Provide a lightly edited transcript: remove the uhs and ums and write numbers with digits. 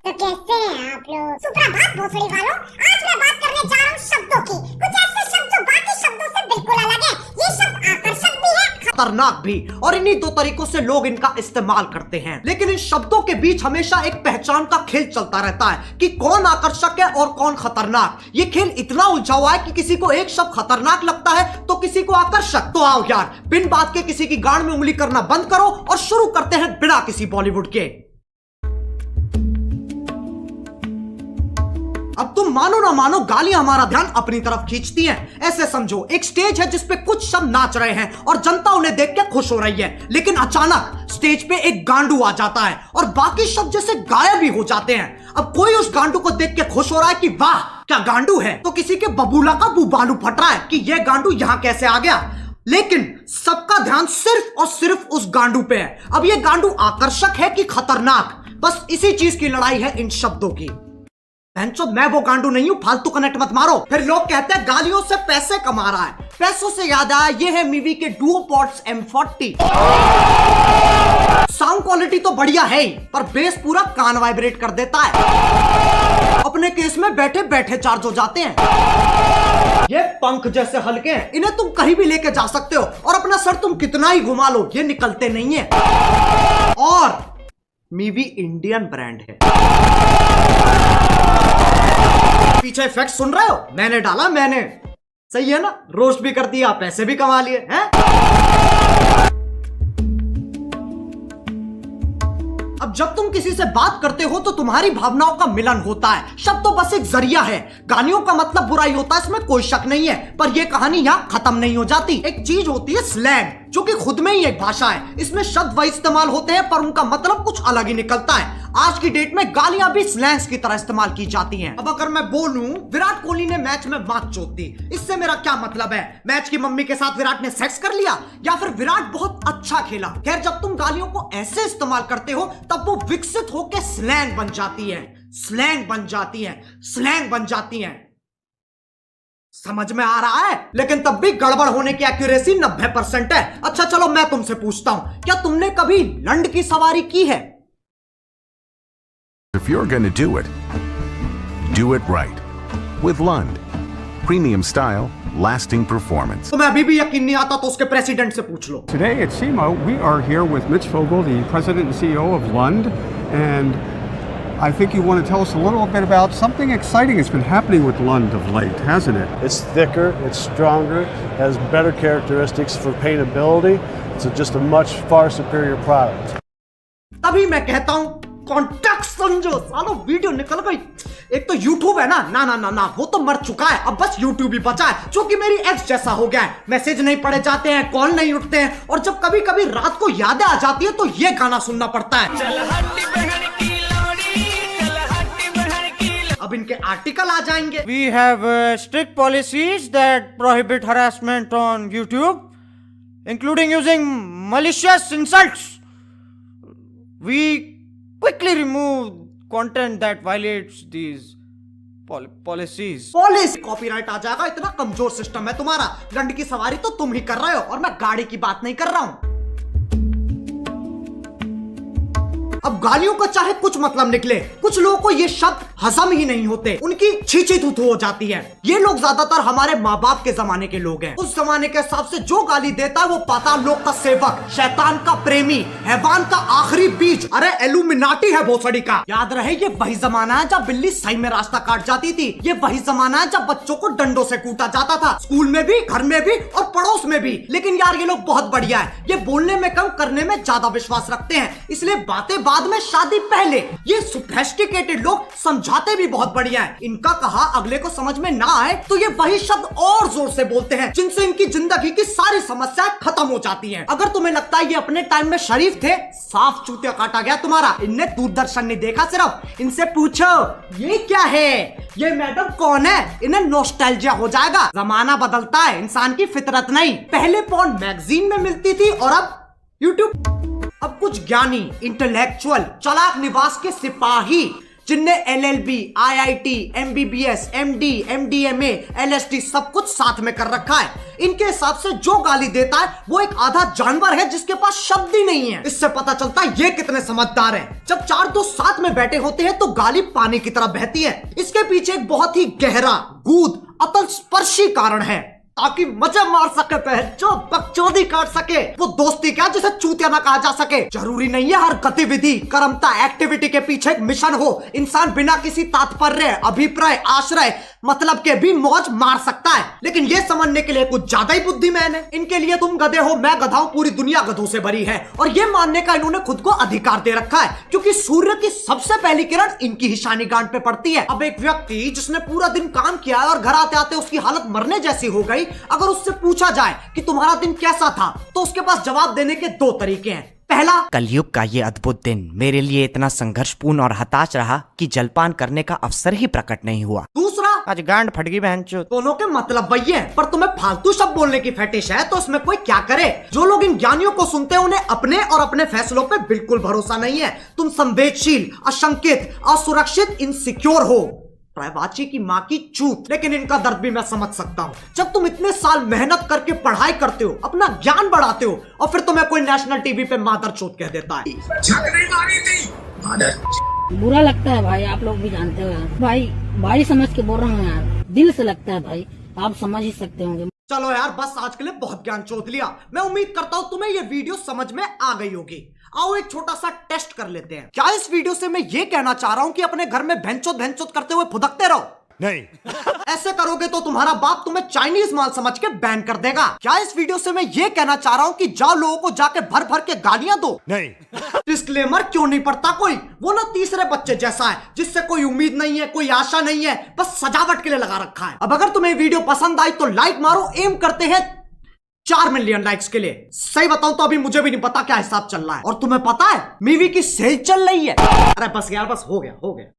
तो कैसे हैं आप लोग? सुप्रभात भोसड़ी वालों, आज मैं बात करने जा रहा हूँ शब्दों की। कुछ ऐसे शब्द जो बाकी शब्दों से बिल्कुल अलग है। ये शब्द आकर्षक भी है, खतरनाक भी, और इन्हीं दो तरीकों से लोग इनका इस्तेमाल करते हैं। लेकिन इन शब्दों के बीच हमेशा एक पहचान का खेल चलता रहता है कि कौन आकर्षक है और कौन खतरनाक। ये खेल इतना उलझा हुआ है कि किसी को एक शब्द खतरनाक लगता है तो किसी को आकर्षक। तो आओ यार, बिन बात के किसी की गांड में उंगली करना बंद करो और शुरू करते हैं बिना किसी बॉलीवुड के। अब तुम मानो ना मानो, गालियां हमारा ध्यान अपनी तरफ खींचती हैं। ऐसे समझो, एक स्टेज है जिसपे कुछ शब्द नाच रहे हैं और जनता उन्हें देख के खुश हो रही है, लेकिन अचानक स्टेज पे एक गांडू आ जाता है और बाकी शब्द जैसे गायब ही हो जाते हैं। अब कोई उस गांडू को देख के खुश हो रहा है कि वाह क्या गांडू है, तो किसी के बबूला का बुबालू फट रहा है कि यह गांडू यहां कैसे आ गया। लेकिन सबका ध्यान सिर्फ और सिर्फ उस गांडू पे है। अब यह गांडू आकर्षक है कि खतरनाक, बस इसी चीज की लड़ाई है इन शब्दों की। मैं वो गांडू नहीं हूं, फालतू कनेक्ट मत मारो। फिर लोग कहते हैं गालियों से पैसे कमा रहा है। पैसों से याद आया, ये है मीवी के डुओपॉड्स M40। साउंड क्वालिटी तो बढ़िया है ही, पर बेस पूरा कान वाइब्रेट कर देता है। अपने केस में बैठे बैठे चार्ज हो जाते हैं। ये पंख जैसे हल्के हैं, इन्हें तुम कहीं भी लेके जा सकते हो और अपना सर तुम कितना ही घुमा लो ये निकलते नहीं है। और मीवी इंडियन ब्रांड है। पीछे इफेक्ट सुन रहे हो? मैंने डाला, मैंने। सही है ना? रोस्ट भी कर दिया, पैसे भी कमा लिए हैं। अब जब तुम किसी से बात करते हो तो तुम्हारी भावनाओं का मिलन होता है। शब्द तो बस एक जरिया है। गालियों का मतलब बुराई होता है, इसमें कोई शक नहीं है, पर यह कहानी यहां खत्म नहीं हो जाती। एक चीज होती है स्लैंग, जो कि खुद में ही एक भाषा है। इसमें शब्द वही इस्तेमाल होते हैं पर उनका मतलब कुछ अलग ही निकलता है। आज की डेट में गालियां भी स्लैंग्स की तरह इस्तेमाल की जाती हैं। अब अगर मैं बोलूं विराट कोहली ने मैच में मात चोद दी, इससे मेरा क्या मतलब है? मैच की मम्मी के साथ विराट ने सेक्स कर लिया या फिर विराट बहुत अच्छा खेला? खैर, जब तुम गालियों को ऐसे इस्तेमाल करते हो तब वो विकसित होकर स्लैंग बन जाती है, स्लैंग बन जाती है, स्लैंग बन जाती है। समझ में आ रहा है? लेकिन तब भी गड़बड़ होने की एक्यूरेसी 90% है। अच्छा चलो मैं तुमसे पूछता हूं, क्या तुमने कभी लंड की सवारी की है? If you're going to do it right. With Lund. Premium style, lasting performance. तुम्हें अभी भी यकीन नहीं आता तो उसके प्रेसिडेंट से पूछ लो। Today at SEMA, we are here with Mitch Vogel, the president and CEO of Lund, and I think you want to tell us a little bit about something exciting that's been happening with Lund of late, hasn't it? It's thicker, it's stronger, has better characteristics for paintability. It's just a much far superior product. तभी मैं कहता हूं context समझो। सालो video निकल गई। एक तो YouTube है ना, ना ना ना ना, वो तो मर चुका है। अब बस YouTube ही बचा है, जो कि मेरी एक्स जैसा हो गया है। मैसेज नहीं पढ़े जाते हैं, कॉल नहीं उठते हैं, और जब कभी कभी रात को यादें आ जाती है तो ये गाना सुनना पड़ता है। अब इनके आर्टिकल आ जाएंगे। We have strict policies that prohibit harassment on YouTube, including using malicious insults. We quickly remove content that violates these policies. Policy copyright आ जाएगा। इतना कमजोर सिस्टम है तुम्हारा। लंड की सवारी तो तुम ही कर रहे हो और मैं गाड़ी की बात नहीं कर रहा हूं। अब गालियों का चाहे कुछ मतलब निकले, कुछ लोगों को ये शब्द हजम ही नहीं होते, उनकी छींची थू हो जाती है। ये लोग ज्यादातर हमारे माँ बाप के जमाने के लोग हैं। उस जमाने के हिसाब से जो गाली देता है वो पाताल लोक का सेवक, शैतान का प्रेमी, हैवान का आखिरी बीज, अरे एलुमिनाटी है भोसड़ी का। याद रहे, ये वही जमाना है जब बिल्ली सही में रास्ता काट जाती थी। ये वही जमाना है जब बच्चों को डंडों से कूटा जाता था, स्कूल में भी, घर में भी और पड़ोस में भी। लेकिन यार ये लोग बहुत बढ़िया है, ये बोलने में कम करने में ज्यादा विश्वास रखते हैं, इसलिए बातें बाद में शादी पहले। ये सोफिस्टिकेटेड लोग समझाते भी बहुत बढ़िया है। इनका कहा अगले को समझ में ना आए तो ये वही शब्द और जोर से बोलते हैं, जिनसे इनकी जिंदगी की सारी समस्याएं खत्म हो जाती हैं। अगर तुम्हें लगता है ये अपने टाइम में शरीफ थे, साफ चूतिया काटा गया तुम्हारा। इनने दूरदर्शन नहीं देखा सिर्फ। इनसे पूछो ये क्या है, ये मैडम कौन है, इन्हें नॉस्टैल्जिया हो जाएगा। जमाना बदलता है, इंसान की फितरत नहीं। पहले पॉर्न मैगजीन में मिलती थी और अब यूट्यूब। अब कुछ ज्ञानी, इंटेलेक्चुअल, चालाक निवास के सिपाही जिनने LLB, IIT, MBBS, MD, MDMA, LSD सब कुछ साथ में कर रखा है। इनके हिसाब से जो गाली देता है वो एक आधा जानवर है जिसके पास शब्द ही नहीं है। इससे पता चलता है ये कितने समझदार हैं। जब चार दोस्त साथ में बैठे होते हैं तो गाली पानी की तरह बहती है। इसके पीछे एक बहुत ही गहरा, गूढ़, अतल स्पर्शी कारण है, ताकि मजे मार सके, जो बकचोदी काट सके। वो दोस्ती क्या जिसे चूतिया ना कहा जा सके। जरूरी नहीं है हर गतिविधि, कर्मता, एक्टिविटी के पीछे एक मिशन हो। इंसान बिना किसी तात्पर्य, अभिप्राय, आश्रय, मतलब के भी मौज मार सकता है। लेकिन ये समझने के लिए कुछ ज्यादा ही बुद्धिमान है। इनके लिए तुम गधे हो, मैं गधा हूं, पूरी दुनिया गधों से भरी है। और ये मानने का इन्होंने खुद को अधिकार दे रखा है, क्योंकि सूर्य की सबसे पहली किरण इनकी ही शानी गांठ पे पड़ती है। अब एक व्यक्ति जिसने पूरा दिन काम किया है और घर आते आते उसकी हालत मरने जैसी हो गई, अगर उससे पूछा जाए कि तुम्हारा दिन कैसा था, तो उसके पास जवाब देने के दो तरीके हैं। पहला, कलयुग का ये अद्भुत दिन मेरे लिए इतना संघर्षपूर्ण और हताश रहा कि जलपान करने का अवसर ही प्रकट नहीं हुआ। दूसरा, आज गांड फट गई बहनचोद। दोनों के मतलब वही है, पर तुम्हें फालतू शब्द बोलने की फेटिश है, तो उसमें कोई क्या करे। जो लोग इन ज्ञानियों को सुनते हैं उन्हें अपने और अपने फैसलों पे बिल्कुल भरोसा नहीं है। तुम संवेदनशील, अशंकित, असुरक्षित, इनसिक्योर हो। प्रायवाची की माँ की चूत। लेकिन इनका दर्द भी मैं समझ सकता हूँ। जब तुम इतने साल मेहनत करके पढ़ाई करते हो, अपना ज्ञान बढ़ाते हो, और फिर तुम्हें कोई नेशनल टीवी पे मादर चोत कह देता है। बुरा लगता है भाई, आप लोग भी जानते हो यार। भाई समझ के बोल रहा हूँ यार, दिल से लगता है भाई, आप समझ ही सकते होंगे। चलो यार, बस आज के लिए बहुत ज्ञान चोत लिया। मैं उम्मीद करता हूँ तुम्हें ये वीडियो समझ में आ गई होगी। आओ एक छोटा सा टेस्ट कर लेते हैं। क्या इस वीडियो से मैं ये कहना चाह रहा हूँ कि अपने घर में भैंचोद करते हुए फुदकते रहो? नहीं। ऐसे करोगे तो तुम्हारा बाप तुम्हें चाइनीज माल समझ के बैन कर देगा। क्या इस वीडियो से मैं ये कहना चाह रहा हूँ कि जाओ लोगों को जाके भर भर के गालियां दो? नहीं। डिस्क्लेमर क्यों नहीं पढ़ता कोई? वो ना तीसरे बच्चे जैसा है, जिससे कोई उम्मीद नहीं है, कोई आशा नहीं है, बस सजावट के लिए लगा रखा है। अब अगर तुम्हें वीडियो पसंद आई तो लाइक मारो। एम करते हैं 4 मिलियन लाइक्स के लिए। सही बताऊं तो अभी मुझे भी नहीं पता क्या हिसाब चल रहा है। और तुम्हें पता है मीवी की सेल चल रही है। अरे बस यार, बस हो गया।